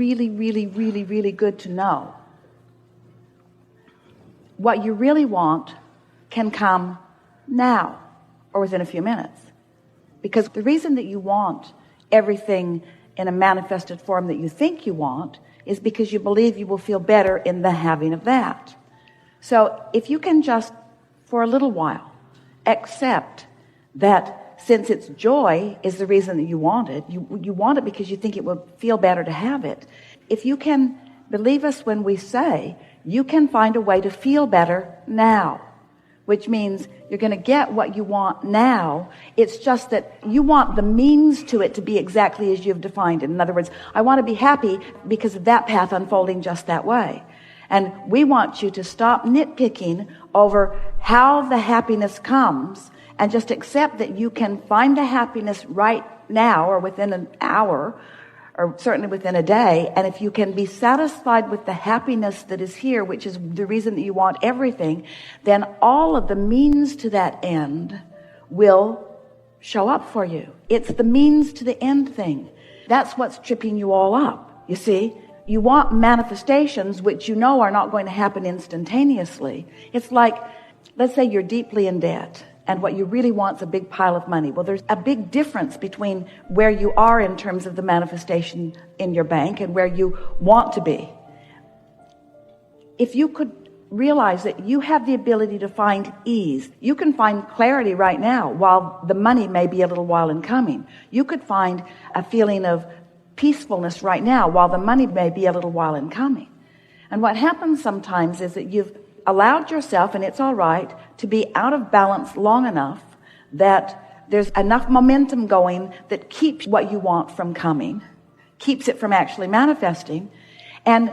really, really, really, really good to know. What you really want can come now or within a few minutes. Because the reason that you want everything in a manifested form that you think you want is because you believe you will feel better in the having of that. So if you can just, for a little while, accept that since it's joy is the reason that you want it, you want it because you think it will feel better to have it. If you can believe us when we say you can find a way to feel better now, which means you're going to get what you want now. It's just that you want the means to it to be exactly as you've defined it. In other words, I want to be happy because of that path unfolding just that way. And we want you to stop nitpicking over how the happiness comes and just accept that you can find the happiness right now or within an hour or certainly within a day. And if you can be satisfied with the happiness that is here, which is the reason that you want everything, then all of the means to that end will show up for you. It's the means to the end thing. That's what's tripping you all up. You see, you want manifestations which you know are not going to happen instantaneously. It's like, let's say you're deeply in debt. And what you really want is a big pile of money. Well, there's a big difference between where you are in terms of the manifestation in your bank and where you want to be. If you could realize that you have the ability to find ease, you can find clarity right now while the money may be a little while in coming. You could find a feeling of peacefulness right now while the money may be a little while in coming. And what happens sometimes is that you've allowed yourself, and it's all right, to be out of balance long enough that there's enough momentum going that keeps what you want from coming, keeps it from actually manifesting. And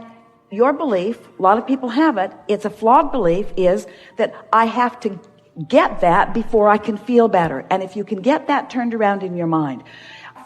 your belief, a lot of people have it, it's a flawed belief, is that I have to get that before I can feel better. And if you can get that turned around in your mind,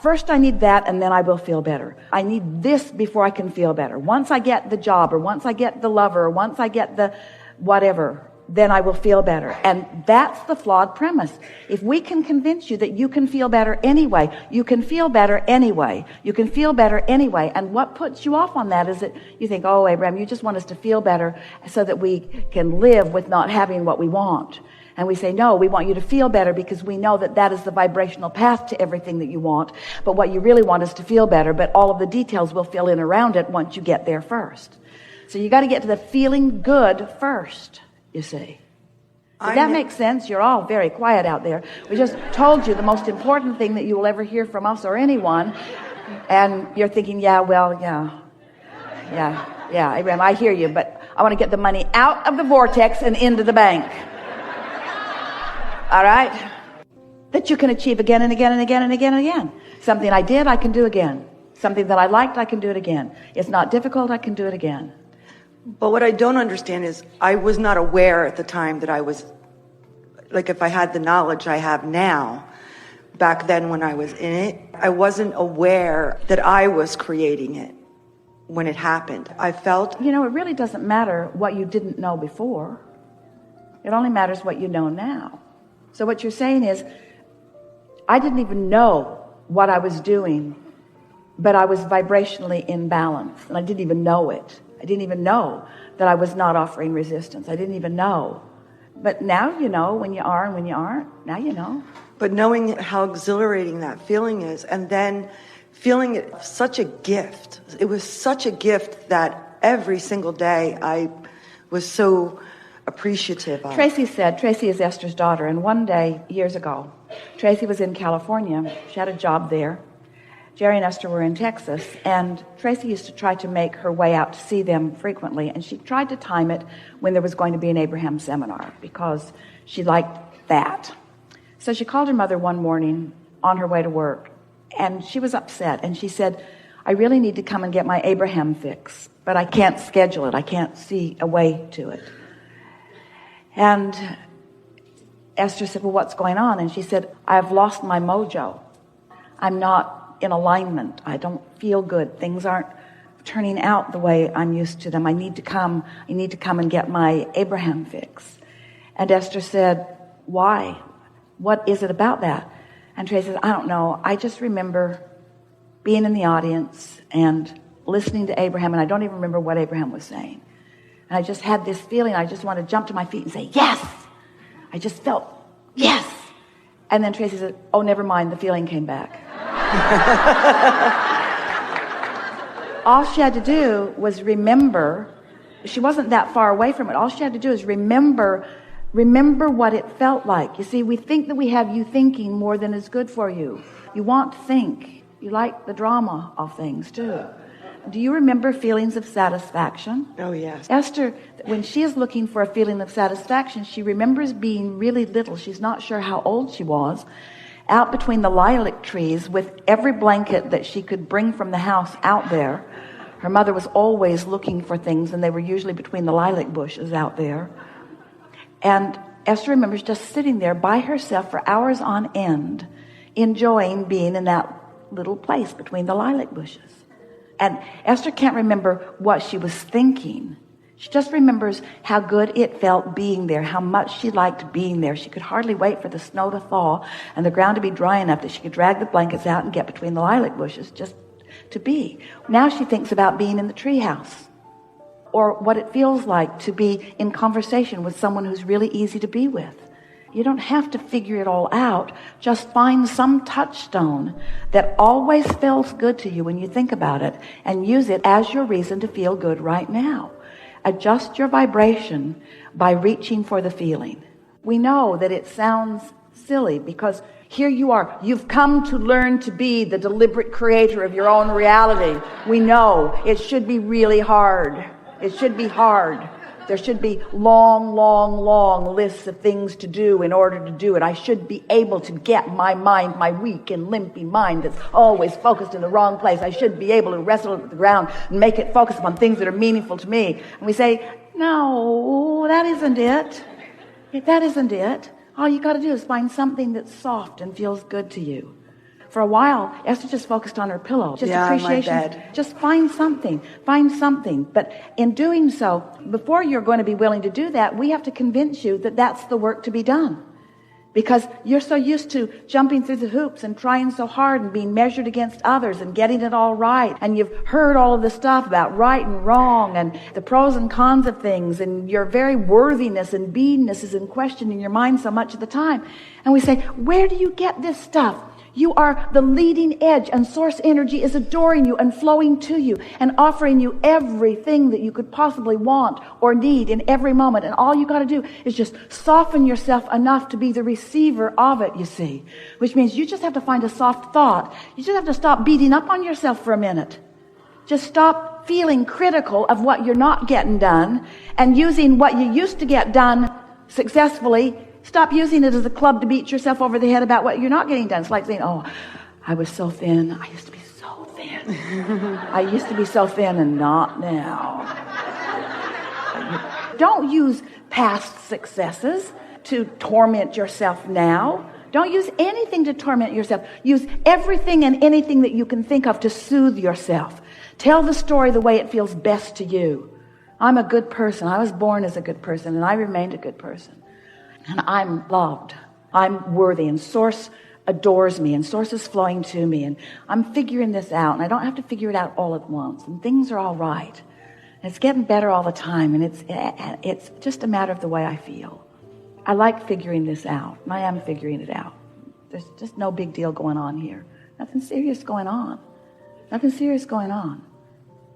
first I need that and then I will feel better. I need this before I can feel better. Once I get the job, or once I get the lover, or once I get the whatever, then I will feel better. And that's the flawed premise. If we can convince you that you can feel better anyway, you can feel better anyway, you can feel better anyway. And what puts you off on that is that you think, oh, Abraham, you just want us to feel better so that we can live with not having what we want. And we say, no, we want you to feel better because we know that that is the vibrational path to everything that you want. But what you really want is to feel better, but all of the details will fill in around it once you get there first. So you got to get to the feeling good first, you see. Does that make sense? You're all very quiet out there. We just told you the most important thing that you will ever hear from us or anyone. And you're thinking, yeah, Abraham, I hear you, but I want to get the money out of the vortex and into the bank. All right? That you can achieve again and again and again and again and again. Something I did, I can do again. Something that I liked, I can do it again. It's not difficult, I can do it again. But what I don't understand is I was not aware at the time that I was, like, if I had the knowledge I have now, back then when I was in it, I wasn't aware that I was creating it when it happened. I felt... You know, it really doesn't matter what you didn't know before. It only matters what you know now. So what you're saying is, I didn't even know what I was doing, but I was vibrationally in balance, and I didn't even know it. I didn't even know that I was not offering resistance. I didn't even know. But now you know when you are and when you aren't. Now you know. But knowing how exhilarating that feeling is, and then feeling it such a gift. It was such a gift that every single day I was so appreciative of. Tracy is Esther's daughter, and one day, years ago, Tracy was in California. She had a job there. Jerry and Esther were in Texas, and Tracy used to try to make her way out to see them frequently, and she tried to time it when there was going to be an Abraham seminar because she liked that. So she called her mother one morning on her way to work, and she was upset, and she said, I really need to come and get my Abraham fix, but I can't schedule it. I can't see a way to it. And Esther said, well, what's going on? And she said, I've lost my mojo. I'm not in alignment. I don't feel good. Things aren't turning out the way I'm used to them. I need to come and get my Abraham fix. And Esther said, why? What is it about that? And Tracy said, I don't know. I just remember being in the audience and listening to Abraham, and I don't even remember what Abraham was saying. And I just had this feeling, I just wanted to jump to my feet and say, yes! I just felt, yes! And then Tracy said, oh, never mind, the feeling came back. All she had to do was remember. She wasn't that far away from it. All she had to do is remember what it felt like. You see, we think that we have you thinking more than is good for you. You want to think. You like the drama of things too. Do you remember feelings of satisfaction? Oh, yes. Esther, when she is looking for a feeling of satisfaction, she remembers being really little. She's not sure how old she was, out between the lilac trees with every blanket that she could bring from the house out there. Her mother was always looking for things, and they were usually between the lilac bushes out there. And Esther remembers just sitting there by herself for hours on end, enjoying being in that little place between the lilac bushes. And Esther can't remember what she was thinking. She just remembers how good it felt being there, how much she liked being there. She could hardly wait for the snow to thaw and the ground to be dry enough that she could drag the blankets out and get between the lilac bushes just to be. Now she thinks about being in the treehouse, or what it feels like to be in conversation with someone who's really easy to be with. You don't have to figure it all out. Just find some touchstone that always feels good to you when you think about it, and use it as your reason to feel good right now. Adjust your vibration by reaching for the feeling. We know that it sounds silly because here you are. You've come to learn to be the deliberate creator of your own reality. We know it should be really hard. It should be hard. There should be long, long, long lists of things to do in order to do it. I should be able to get my mind, my weak and limpy mind that's always focused in the wrong place. I should be able to wrestle it with the ground and make it focus upon things that are meaningful to me. And we say, no, that isn't it. That isn't it. All you got to do is find something that's soft and feels good to you. For a while, Esther just focused on her pillow. Just appreciation. My bed. Just find something. Find something. But in doing so, before you're going to be willing to do that, we have to convince you that that's the work to be done. Because you're so used to jumping through the hoops and trying so hard and being measured against others and getting it all right. And you've heard all of the stuff about right and wrong and the pros and cons of things. And your very worthiness and beingness is in question in your mind so much of the time. And we say, where do you get this stuff? You are the leading edge, and source energy is adoring you and flowing to you and offering you everything that you could possibly want or need in every moment. And all you got to do is just soften yourself enough to be the receiver of it, you see. Which means you just have to find a soft thought. You just have to stop beating up on yourself for a minute. Just stop feeling critical of what you're not getting done and using what you used to get done successfully. Stop using it as a club to beat yourself over the head about what you're not getting done. It's like saying, oh, I was so thin. I used to be so thin. I used to be so thin and not now. Don't use past successes to torment yourself now. Don't use anything to torment yourself. Use everything and anything that you can think of to soothe yourself. Tell the story the way it feels best to you. I'm a good person. I was born as a good person, and I remained a good person. And I'm loved. I'm worthy, and Source adores me, and Source is flowing to me, and I'm figuring this out, and I don't have to figure it out all at once, and things are all right. And it's getting better all the time, and it's just a matter of the way I feel. I like figuring this out, and I am figuring it out. There's just no big deal going on here. Nothing serious going on. Nothing serious going on.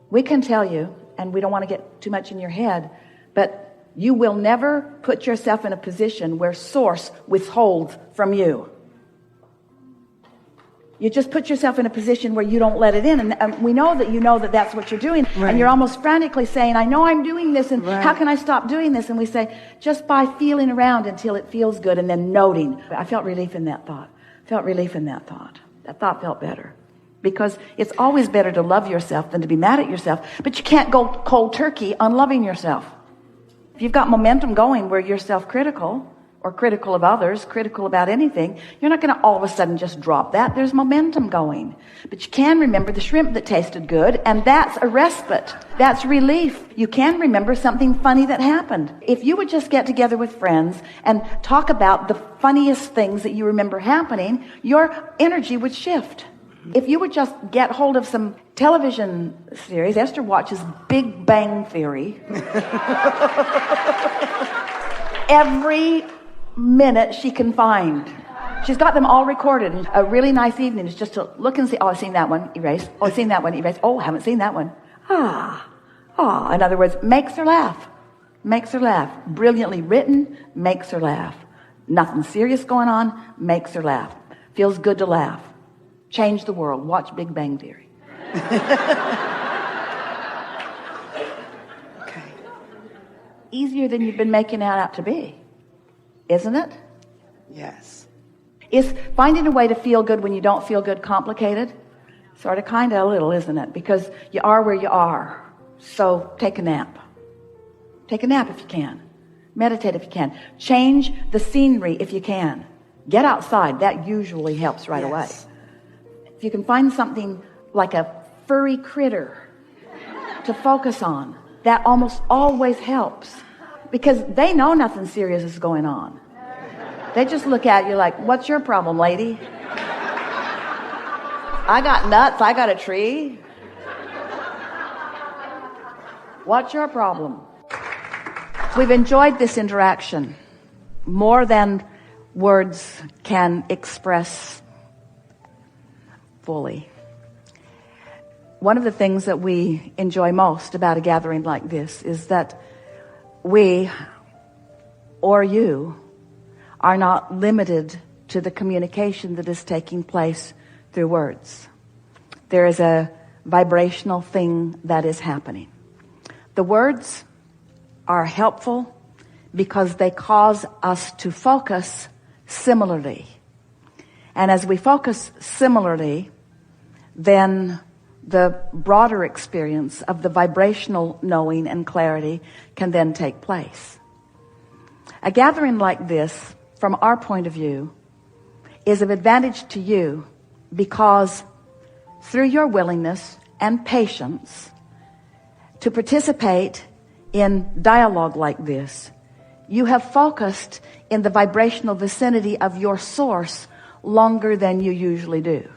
We can tell you, and we don't want to get too much in your head, but you will never put yourself in a position where Source withholds from you. You just put yourself in a position where you don't let it in. And we know that that's what you're doing. Right. And you're almost frantically saying, I know I'm doing this, and how can I stop doing this? And we say, just by feeling around until it feels good and then noting. I felt relief in that thought. That thought felt better. Because it's always better to love yourself than to be mad at yourself. But you can't go cold turkey on loving yourself. If you've got momentum going where you're self-critical or critical of others, critical about anything, you're not going to all of a sudden just drop that. There's momentum going. But you can remember the shrimp that tasted good, and that's a respite. That's relief. You can remember something funny that happened. If you would just get together with friends and talk about the funniest things that you remember happening, your energy would shift. If you would just get hold of some television series, Esther watches Big Bang Theory. Every minute she can find. She's got them all recorded. A really nice evening is just to look and see, oh, I've seen that one, erase. Oh, I've seen that one, erase. Oh, I haven't seen that one. In other words, makes her laugh. Makes her laugh. Brilliantly written, makes her laugh. Nothing serious going on, makes her laugh. Feels good to laugh. Change the world. Watch Big Bang Theory. Okay. Easier than you've been making it out to be, isn't it? Yes. Is finding a way to feel good when you don't feel good complicated? Sort of, kind of, a little, isn't it? Because you are where you are. So take a nap. Take a nap if you can. Meditate if you can. Change the scenery if you can. Get outside. That usually helps right away. If you can find something like a furry critter to focus on, that almost always helps. Because they know nothing serious is going on. They just look at you like, what's your problem, lady? I got nuts. I got a tree. What's your problem? We've enjoyed this interaction more than words can express fully. One of the things that we enjoy most about a gathering like this is that we, or you, are not limited to the communication that is taking place through words. There is a vibrational thing that is happening. The words are helpful because they cause us to focus similarly. And as we focus similarly, then the broader experience of the vibrational knowing and clarity can then take place. A gathering like this, from our point of view, is of advantage to you because through your willingness and patience to participate in dialogue like this, you have focused in the vibrational vicinity of your source longer than you usually do.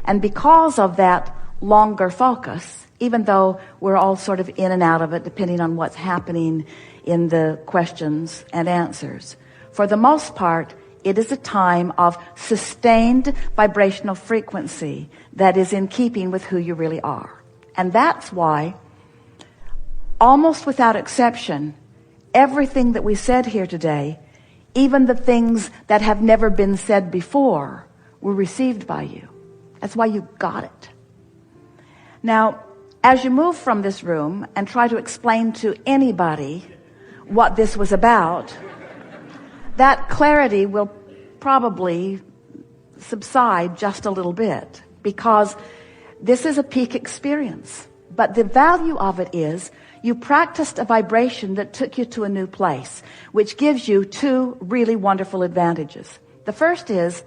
And because of that longer focus, even though we're all sort of in and out of it depending on what's happening in the questions and answers, for the most part, it is a time of sustained vibrational frequency that is in keeping with who you really are. And that's why, almost without exception, everything that we said here today, even the things that have never been said before, were received by you. That's why you got it. Now, as you move from this room and try to explain to anybody what this was about, that clarity will probably subside just a little bit because this is a peak experience. But the value of it is you practiced a vibration that took you to a new place, which gives you two really wonderful advantages. The first is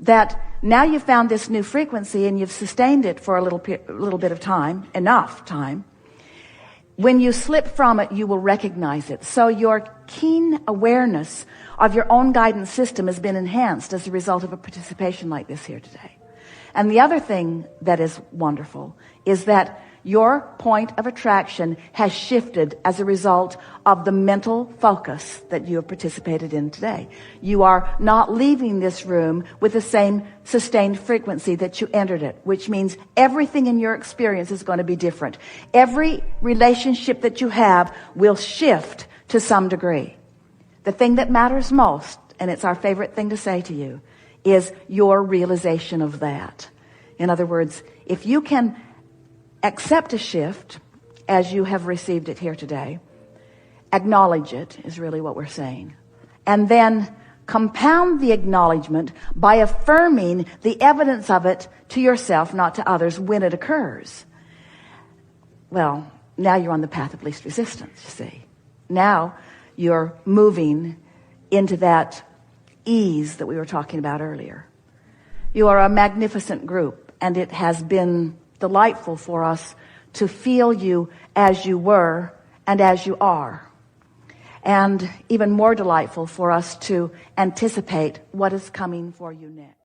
that now you've found this new frequency and you've sustained it for a little bit of time, enough time. When you slip from it, you will recognize it. So your keen awareness of your own guidance system has been enhanced as a result of a participation like this here today. And the other thing that is wonderful is that your point of attraction has shifted as a result of the mental focus that you have participated in today. You are not leaving this room with the same sustained frequency that you entered it, which means everything in your experience is going to be different. Every relationship that you have will shift to some degree. The thing that matters most, and it's our favorite thing to say to you, is your realization of that. In other words, if you can accept a shift as you have received it here today, acknowledge it is really what we're saying, and then compound the acknowledgement by affirming the evidence of it to yourself, not to others, when it occurs. Well, now you're on the path of least resistance, you see. Now you're moving into that ease that we were talking about earlier. You are a magnificent group, and it has been delightful for us to feel you as you were and as you are. And even more delightful for us to anticipate what is coming for you next.